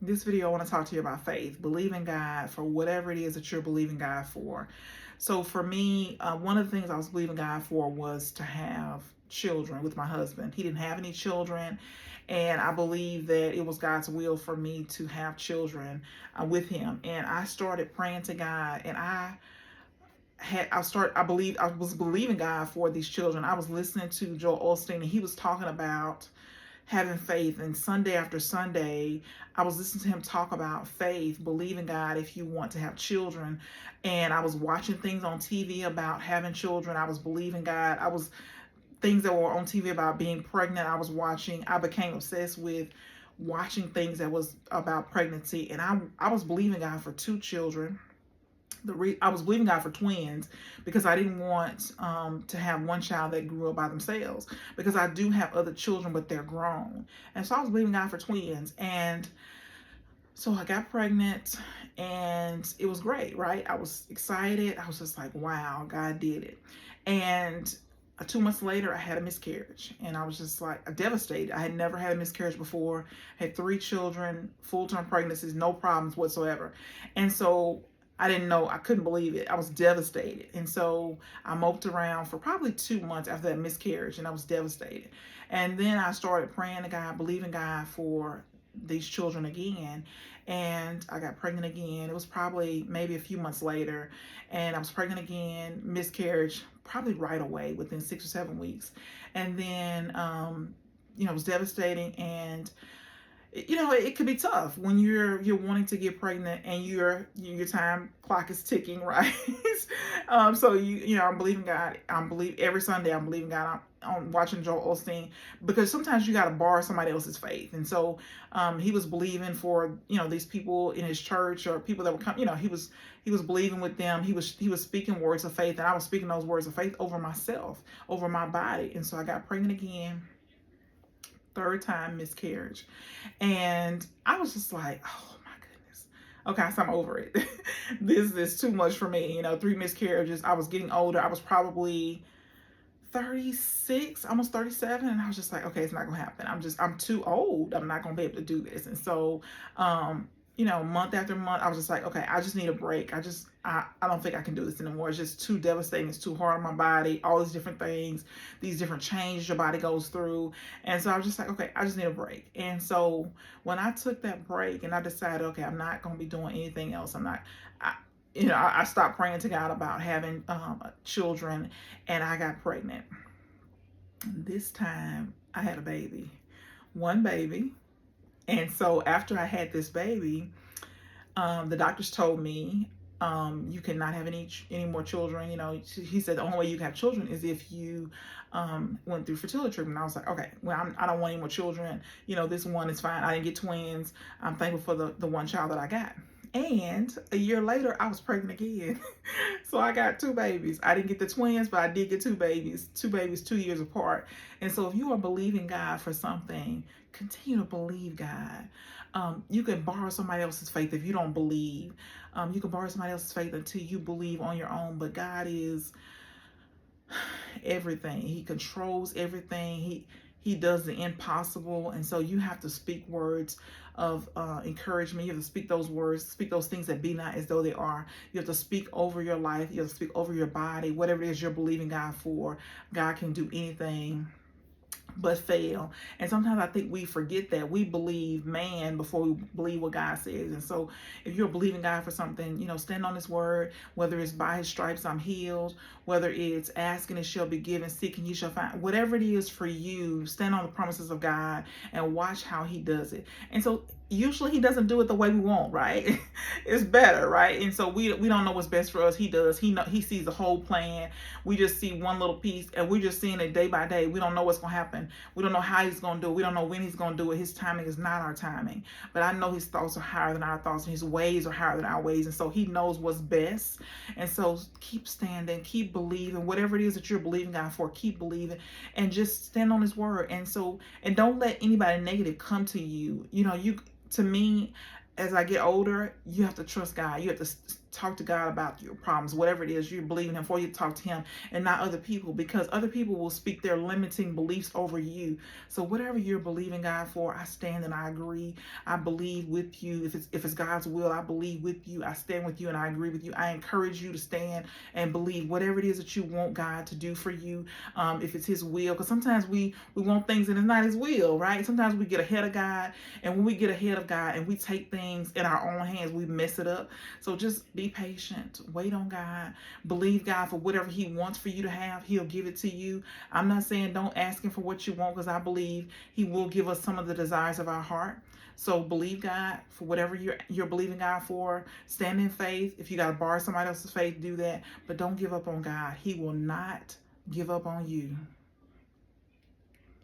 this video, I want to talk to you about faith, believing God for whatever it is that you're believing God for. So for me, one of the things I was believing God for was to have children with my husband. He didn't have any children, and I believe that it was God's will for me to have children with him. And I started praying to God, and I was believing God for these children. I was listening to Joel Osteen, and he was talking about having faith, and Sunday after Sunday I was listening to him talk about faith, believing God if you want to have children. And I was watching things on TV about having children. I was believing God. I was things that were on TV about being pregnant. I was watching. I became obsessed with watching things that was about pregnancy, and I was believing God for two children. I was believing God for twins because I didn't want to have one child that grew up by themselves, because I do have other children, but they're grown. And so I was believing God for twins. And so I got pregnant, and it was great, right? I was excited. I was just like, wow, God did it. And 2 months later, I had a miscarriage, and I was just like devastated. I had never had a miscarriage before. I had 3 children, full-term pregnancies, no problems whatsoever. And so I didn't know, I couldn't believe it. I was devastated. And so I moped around for probably 2 months after that miscarriage, and I was devastated. And then I started praying to God, believing God for these children again. And I got pregnant again. It was probably maybe a few months later, and I was pregnant again, miscarriage probably right away within 6 or 7 weeks. And then, it was devastating. And it could be tough when you're wanting to get pregnant and your time clock is ticking, right? So I'm believing God. Every Sunday I'm believing God. I'm watching Joel Osteen, because sometimes you got to borrow somebody else's faith. And so he was believing for these people in his church, or people that would come. He was believing with them. He was speaking words of faith, and I was speaking those words of faith over myself, over my body. And so I got pregnant again. Third time miscarriage. And I was just like, oh my goodness. Okay, so I'm over it. This is too much for me. 3 miscarriages. I was getting older. I was probably 36, almost 37. And I was just like, okay, it's not gonna happen. I'm too old. I'm not gonna be able to do this. And so month after month, I was just like, okay, I just need a break. I don't think I can do this anymore. It's just too devastating. It's too hard on my body. All these different things, these different changes your body goes through. And so I was just like, okay, I just need a break. And so when I took that break and I decided, okay, I'm not going to be doing anything else. I stopped praying to God about having children, and I got pregnant. This time I had a baby, one baby. And so after I had this baby, the doctors told me, you cannot have any more children. He said the only way you can have children is if you went through fertility treatment. I was like, okay, well, I don't want any more children. This one is fine. I didn't get twins. I'm thankful for the one child that I got. And a year later, I was pregnant again. So I got 2 babies. I didn't get the twins, but I did get 2 babies, 2 years apart. And so if you are believing God for something, continue to believe God. You can borrow somebody else's faith if you don't believe. You can borrow somebody else's faith until you believe on your own. But God is everything. He controls everything. He does the impossible. And so you have to speak words of encouragement. You have to speak those words, speak those things that be not as though they are. You have to speak over your life. You have to speak over your body. Whatever it is you're believing God for, God can do anything but fail. And sometimes I think we forget that we believe man before we believe what God says. And so if you're believing God for something, stand on his word, whether it's by his stripes I'm healed, whether it's asking it shall be given, seeking you shall find, whatever it is for you, stand on the promises of God and watch how he does it. And so usually he doesn't do it the way we want, right? It's better, right? And so we don't know what's best for us. He does. He sees the whole plan. We just see one little piece, and we're just seeing it day by day. We don't know what's going to happen. We don't know how he's going to do it. We don't know when he's going to do it. His timing is not our timing. But I know his thoughts are higher than our thoughts, and his ways are higher than our ways. And so he knows what's best. And so keep standing, keep believing. Whatever it is that you're believing God for, keep believing, and just stand on his word. And don't let anybody negative come to you. To me, as I get older, you have to trust God. You have to talk to God about your problems, whatever it is you're believing Him for. You talk to Him and not other people, because other people will speak their limiting beliefs over you. So whatever you're believing God for, I stand and I agree. I believe with you. If it's God's will, I believe with you. I stand with you and I agree with you. I encourage you to stand and believe whatever it is that you want God to do for you. If it's His will, because sometimes we want things and it's not His will, right? Sometimes we get ahead of God, and when we get ahead of God and we take things in our own hands, we mess it up. So just be patient, wait on God, believe God for whatever He wants for you to have. He'll give it to you. I'm not saying don't ask Him for what you want, because I believe He will give us some of the desires of our heart. So believe God for whatever you're believing God for. Stand in faith. If you got to borrow somebody else's faith, do that. But don't give up on God. He will not give up on you.